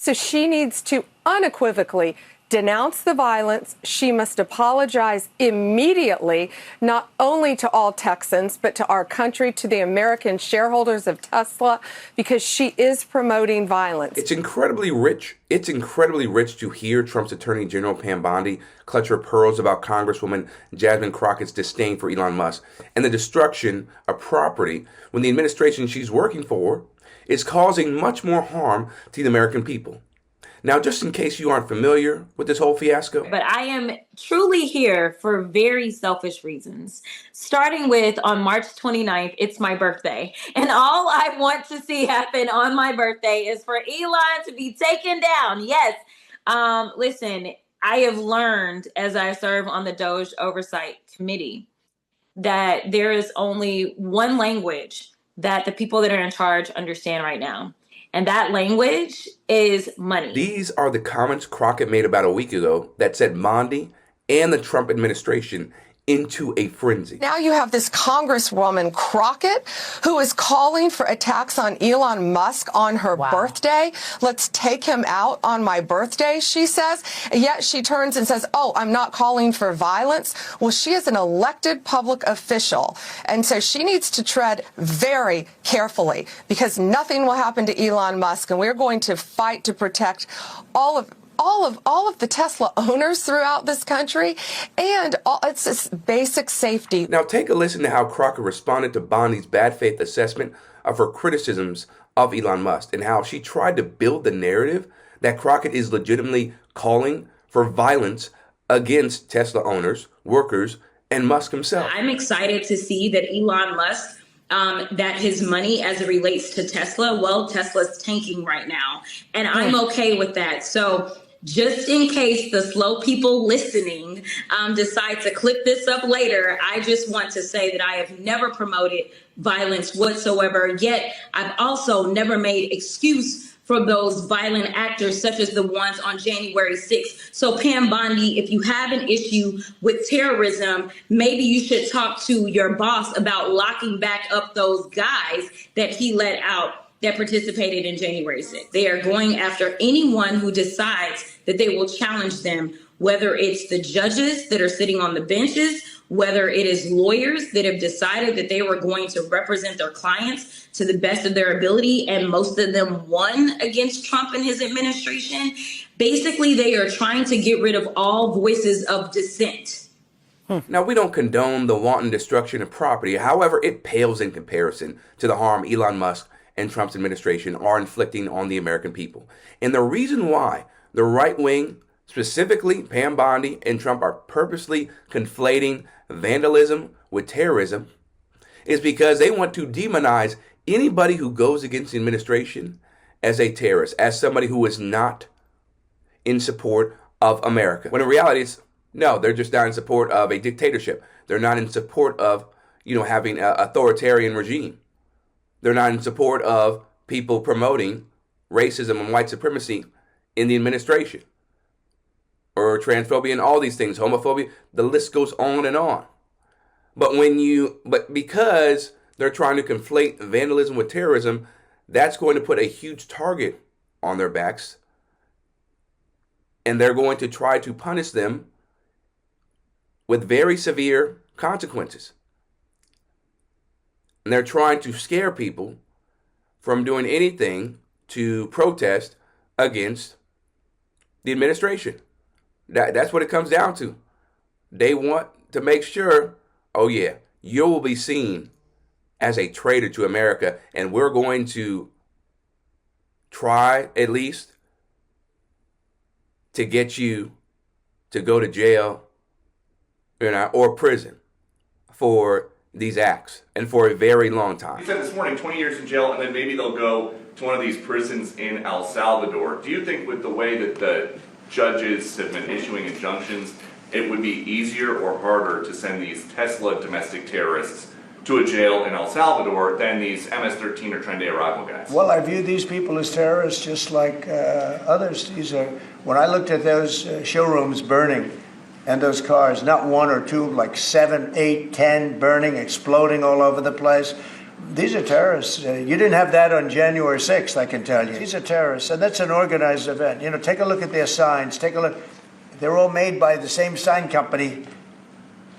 So she needs to unequivocally denounce the violence. She must apologize immediately, not only to all Texans, but to our country, to the American shareholders of Tesla, because she is promoting violence. It's incredibly rich. It's incredibly rich to hear Trump's Attorney General Pam Bondi clutch her pearls about Congresswoman Jasmine Crockett's disdain for Elon Musk and the destruction of property when the administration she's working for is causing much more harm to the American people. Now, just in case you aren't familiar with this whole fiasco. But I am truly here for very selfish reasons. Starting with on March 29th, it's my birthday. And all I want to see happen on my birthday is for Elon to be taken down. Yes. Listen, I have learned as I serve on the Doge Oversight Committee that there is only one language that the people that are in charge understand right now. And that language is money. These are the comments Crockett made about a week ago that set Bondi and the Trump administration into a frenzy. Now you have this Congresswoman Crockett who is calling for attacks on Elon Musk on her birthday. Let's take him out on my birthday, she says. And yet she turns and says, oh, I'm not calling for violence. Well, she is an elected public official. And so she needs to tread very carefully because nothing will happen to Elon Musk. And we're going to fight to protect all of the Tesla owners throughout this country, and it's this basic safety. Now take a listen to how Crockett responded to Bondi's bad faith assessment of her criticisms of Elon Musk and how she tried to build the narrative that Crockett is legitimately calling for violence against Tesla owners, workers, and Musk himself. I'm excited to see that Elon Musk that his money as it relates to Tesla, well, Tesla's tanking right now. And I'm okay with that. So just in case the slow people listening decide to click this up later, I just want to say that I have never promoted violence whatsoever. Yet I've also never made excuse for those violent actors such as the ones on January 6th. So Pam Bondi, if you have an issue with terrorism, maybe you should talk to your boss about locking back up those guys that he let out that participated in January 6th. They are going after anyone who decides that they will challenge them, whether it's the judges that are sitting on the benches, whether it is lawyers that have decided that they were going to represent their clients to the best of their ability, and most of them won against Trump and his administration. Basically, they are trying to get rid of all voices of dissent. Now, we don't condone the wanton destruction of property. However, it pales in comparison to the harm Elon Musk and Trump's administration are inflicting on the American people. And the reason why the right wing, specifically Pam Bondi and Trump, are purposely conflating vandalism with terrorism is because they want to demonize anybody who goes against the administration as a terrorist, as somebody who is not in support of America. When in reality, it's no, they're just not in support of a dictatorship. They're not in support of, having an authoritarian regime. They're not in support of people promoting racism and white supremacy in the administration, or transphobia and all these things, homophobia. The list goes on and on. But because they're trying to conflate vandalism with terrorism, that's going to put a huge target on their backs, and they're going to try to punish them with very severe consequences. And they're trying to scare people from doing anything to protest against the administration. That's what it comes down to. They want to make sure, oh yeah, you will be seen as a traitor to America, and we're going to try at least to get you to go to jail, or prison for these acts, and for a very long time. You said this morning 20 years in jail, and then maybe they'll go to one of these prisons in El Salvador. Do you think with the way that the judges have been issuing injunctions, it would be easier or harder to send these Tesla domestic terrorists to a jail in El Salvador than these MS-13 or Tren de Arrival guys? Well, I view these people as terrorists just like others. When I looked at those showrooms burning, and those cars, not one or two, like 7, 8, 10 burning, exploding all over the place. These are terrorists. You didn't have that on January 6th, I can tell you. These are terrorists, and that's an organized event. You know, take a look at their signs. Take a look. They're all made by the same sign company.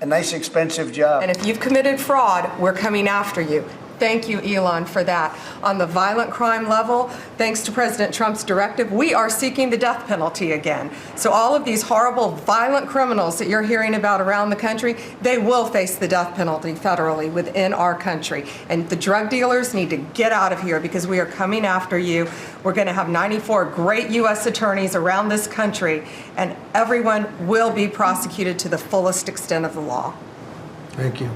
A nice, expensive job. And if you've committed fraud, we're coming after you. Thank you, Elon, for that. On the violent crime level, thanks to President Trump's directive, we are seeking the death penalty again. So all of these horrible, violent criminals that you're hearing about around the country, they will face the death penalty federally within our country. And the drug dealers need to get out of here because we are coming after you. We're going to have 94 great U.S. attorneys around this country, and everyone will be prosecuted to the fullest extent of the law. Thank you.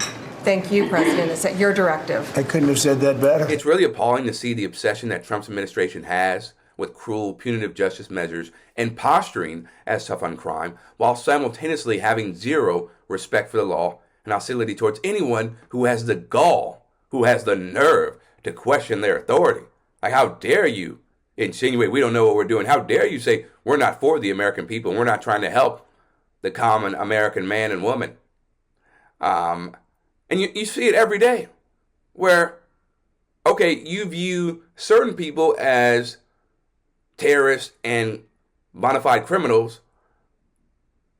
Thank you, President. It's at your directive. I couldn't have said that better. It's really appalling to see the obsession that Trump's administration has with cruel, punitive justice measures and posturing as tough on crime, while simultaneously having zero respect for the law and hostility towards anyone who has the gall, who has the nerve to question their authority. Like, how dare you insinuate we don't know what we're doing? How dare you say we're not for the American people and we're not trying to help the common American man and woman? And you see it every day where, okay, you view certain people as terrorists and bona fide criminals,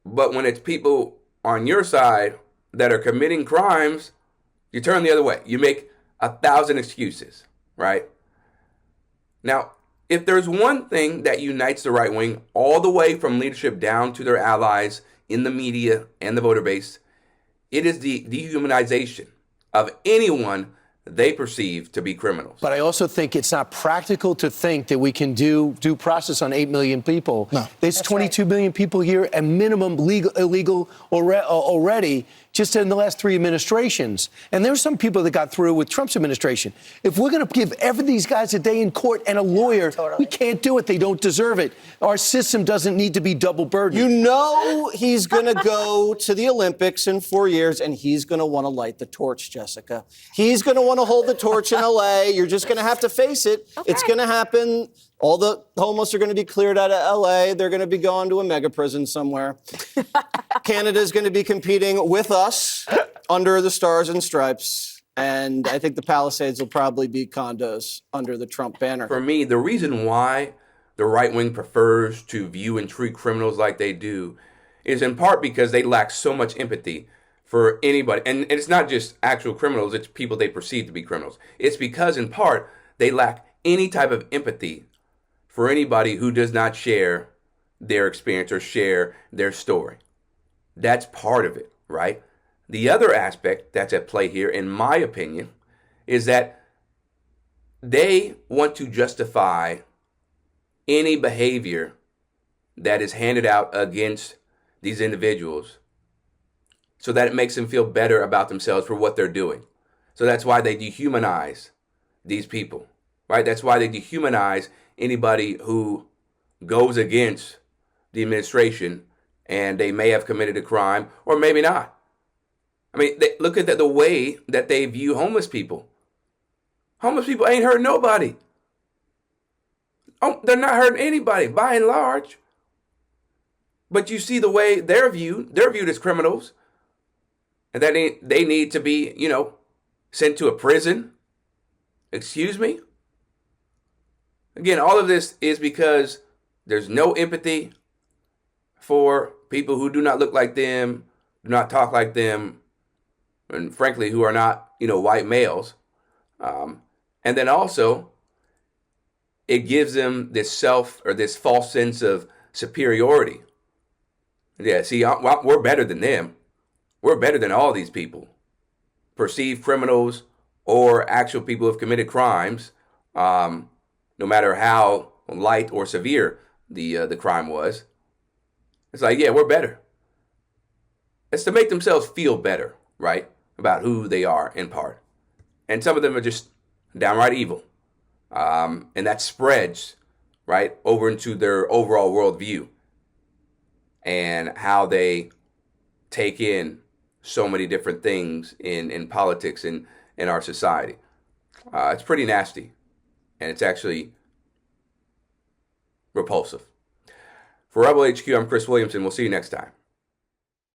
but when it's people on your side that are committing crimes, you turn the other way. You make 1,000 excuses, right? Now, if there's one thing that unites the right wing all the way from leadership down to their allies in the media and the voter base, it is the dehumanization of anyone they perceive to be criminals. But I also think it's not practical to think that we can do due process on 8 million people. No. There's 22 million people here, a minimum illegal already, just in the last 3 administrations. And there's some people that got through with Trump's administration. If we're going to give every these guys a day in court and a lawyer, we can't do it. They don't deserve it. Our system doesn't need to be double burdened. You know he's going to go to the Olympics in 4 years, and he's going to want to light the torch, Jessica. He's going to want to hold the torch in L.A. You're just going to have to face it. Okay. It's going to happen. All the homeless are going to be cleared out of L.A. They're going to be going to a mega prison somewhere. Canada's going to be competing with us under the Stars and Stripes. And I think the Palisades will probably be condos under the Trump banner. For me, the reason why the right wing prefers to view and treat criminals like they do is in part because they lack so much empathy for anybody. And it's not just actual criminals, it's people they perceive to be criminals. It's because in part they lack any type of empathy for anybody who does not share their experience or share their story. That's part of it, right? The other aspect that's at play here, in my opinion, is that they want to justify any behavior that is handed out against these individuals so that it makes them feel better about themselves for what they're doing. So that's why they dehumanize these people, right? That's why they dehumanize anybody who goes against the administration and they may have committed a crime or maybe not. I mean, look at the way that they view homeless people. Homeless people ain't hurting nobody. Oh, they're not hurting anybody by and large. But you see the way they're viewed as criminals. And that they need to be, sent to a prison. Excuse me? Again, all of this is because there's no empathy for people who do not look like them, do not talk like them, and frankly, who are not, white males. And then also, it gives them this this false sense of superiority. Yeah, see, we're better than them. We're better than all these people. Perceived criminals or actual people who have committed crimes, no matter how light or severe the crime was. It's like, yeah, we're better. It's to make themselves feel better, right? About who they are in part. And some of them are just downright evil. And that spreads, right, over into their overall worldview and how they take in so many different things in politics and in our society. It's pretty nasty. And it's actually repulsive. For Rebel HQ, I'm Chris Williamson. We'll see you next time.